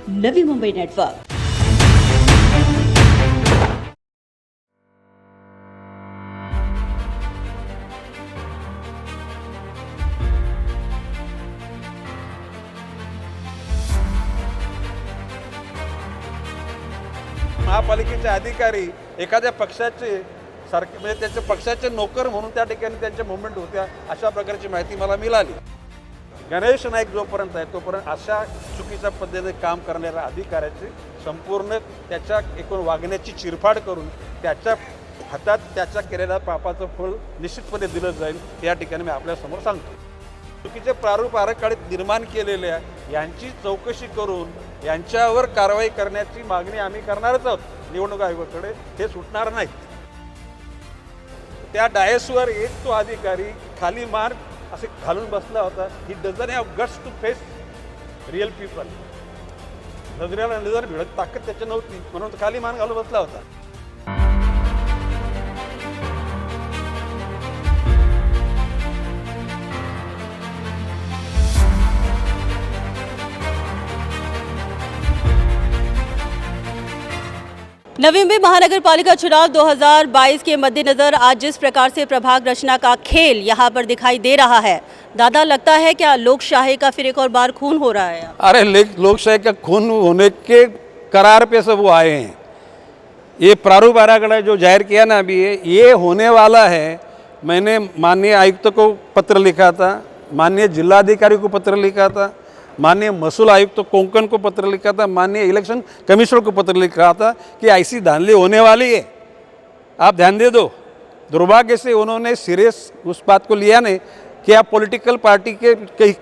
Navi Mumbai network. महापालिकेचे अधिकारी एखाद्या पक्षाचे सारखे म्हणजे त्यांच्या पक्षाचे नोकर म्हणून त्या ठिकाणी त्यांच्या मुवमेंट होत्या, अशा प्रकारची माहिती मला मिळाली। गणेश नाईक जोपर्यंत आहे तोपर्यंत अशा चुकीच्या पद्धतीने काम करणाऱ्या अधिकाऱ्याची संपूर्ण त्याच्या एकूण वागण्याची चिरफाड करून त्याच्या हातात त्याच्या केलेल्या पापाचं फळ निश्चितपणे दिलं जाईल, या ठिकाणी मी आपल्यासमोर सांगतो। चुकीचे प्रारूप आराखडे निर्माण केलेल्या यांची चौकशी करून यांच्यावर कारवाई करण्याची मागणी आम्ही करणारच आहोत निवडणूक आयोगाकडे, हे सुटणार नाही। त्या डायसवर एक तो अधिकारी खाली मान असे घालून बसला होता। He doesn't have guts to face real people. नजरेला नजर भिडत ताकद त्याच्या नव्हती म्हणून खाली मान घालून बसला होता। नवी मुंबई महानगर पालिका चुनाव 2022 के मद्देनजर आज जिस प्रकार से प्रभाग रचना का खेल यहाँ पर दिखाई दे रहा है, दादा लगता है क्या लोकशाही का फिर एक और बार खून हो रहा है? अरे लोकशाही का खून होने के करार पे सब वो आए हैं। ये प्रारूप आराखड़ा जो जाहिर किया ना अभी ये होने वाला है। मैंने माननीय आयुक्त को पत्र लिखा था, माननीय जिलाधिकारी को पत्र लिखा था, माननीय महसूल आयुक्त तो कोंकण को पत्र लिखा था, माननीय इलेक्शन कमिश्नर को पत्र लिखा था कि ऐसी धांधली होने वाली है, आप ध्यान दे दो। दुर्भाग्य से उन्होंने सीरियस उस बात को लिया नहीं कि आप पॉलिटिकल पार्टी के कई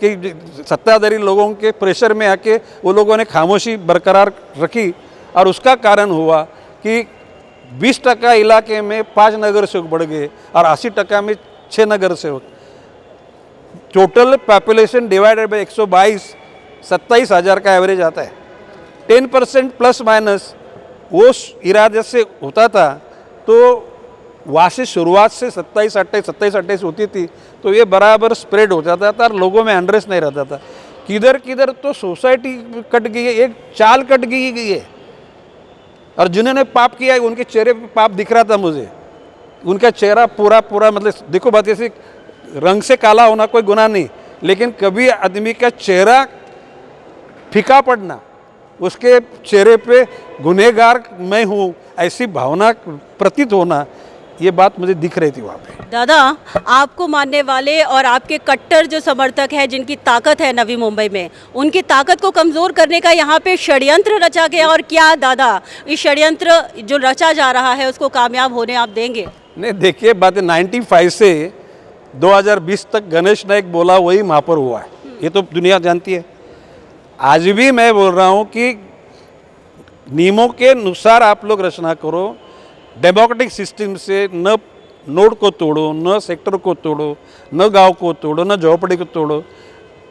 सत्ताधारी लोगों के प्रेशर में आके वो लोगों ने खामोशी बरकरार रखी और उसका कारण हुआ कि 20% इलाके में 5 नगर सेवक बढ़ गए और 80% में 6 नगर सेवक। टोटल पॉपुलेशन डिवाइडेड बाई 122 27,000 का एवरेज आता है। 10% प्लस माइनस वो इरादे से होता था, तो वहाँ से शुरुआत से 27-28 होती थी, तो ये बराबर स्प्रेड हो जाता था और लोगों में अनरेस्ट नहीं रहता था। किधर किधर तो सोसाइटी कट गई है, एक चाल कट गई है और जिन्होंने पाप किया है उनके चेहरे पे पाप दिख रहा था मुझे। उनका चेहरा पूरा मतलब देखो बात ऐसी, रंग से काला होना कोई गुनाह नहीं, लेकिन कभी आदमी का चेहरा फीका पड़ना, उसके चेहरे पे गुनहगार मैं हूँ ऐसी भावना प्रतीत होना, ये बात मुझे दिख रही थी वहाँ पे। दादा, आपको मानने वाले और आपके कट्टर जो समर्थक हैं जिनकी ताकत है नवी मुंबई में, उनकी ताकत को कमज़ोर करने का यहाँ पे षड्यंत्र रचा गया, और क्या दादा इस षड्यंत्र जो रचा जा रहा है उसको कामयाब होने आप देंगे? नहीं, देखिए बात 95 से 2020 तक गणेश नाइक बोला वही वहाँ पर हुआ है, ये तो दुनिया जानती है। आज भी मैं बोल रहा हूँ कि नियमों के अनुसार आप लोग रचना करो, डेमोक्रेटिक सिस्टम से न नोड को तोड़ो, न सेक्टर को तोड़ो, न गांव को तोड़ो, न झोपड़ी को तोड़ो।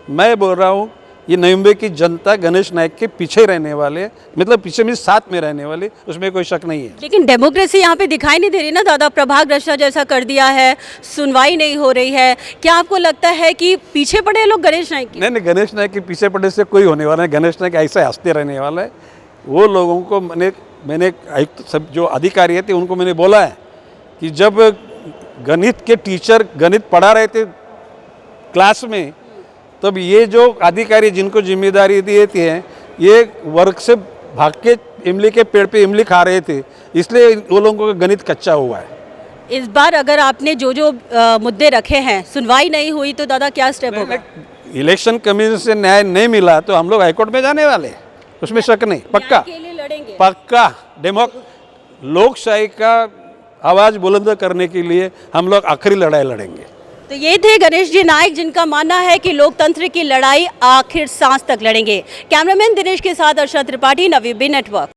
मैं बोल रहा हूँ ये नवी मुंबई की जनता गणेश नाइक के पीछे रहने वाले, मतलब पीछे में साथ में रहने वाले, उसमें कोई शक नहीं है। लेकिन डेमोक्रेसी यहाँ पे दिखाई नहीं दे रही ना दादा, प्रभाग रचना जैसा कर दिया है, सुनवाई नहीं हो रही है। क्या आपको लगता है कि पीछे पड़े लोग गणेश नाइक के? नहीं, गणेश नाइक के पीछे पड़े से कोई होने वाला है। गणेश नाइक ऐसे हंसते रहने वाला है। वो लोगों को मैंने आयुक्त सब जो अधिकारी थे उनको मैंने बोला है कि जब गणित के टीचर गणित पढ़ा रहे थे क्लास में, तब ये जो अधिकारी जिनको जिम्मेदारी दी थी है, ये वर्ग से भाग के इमली के पेड़ पे इमली खा रहे थे, इसलिए वो लोगों का गणित कच्चा हुआ है। इस बार अगर आपने जो मुद्दे रखे हैं सुनवाई नहीं हुई तो दादा क्या स्टेप होगा? इलेक्शन कमीशन से न्याय नहीं मिला तो हम लोग हाईकोर्ट में जाने वाले, उसमें शक नहीं, पक्का के लिए लड़ेंगे। पक्का। लोकशाही का आवाज़ बुलंद करने के लिए हम लोग आखिरी लड़ाई लड़ेंगे। तो ये थे गणेश जी नाइक, जिनका मानना है कि लोकतंत्र की लड़ाई आखिर सांस तक लड़ेंगे। कैमरामैन दिनेश के साथ अर्शद त्रिपाठी, नवी मुंबई नेटवर्क।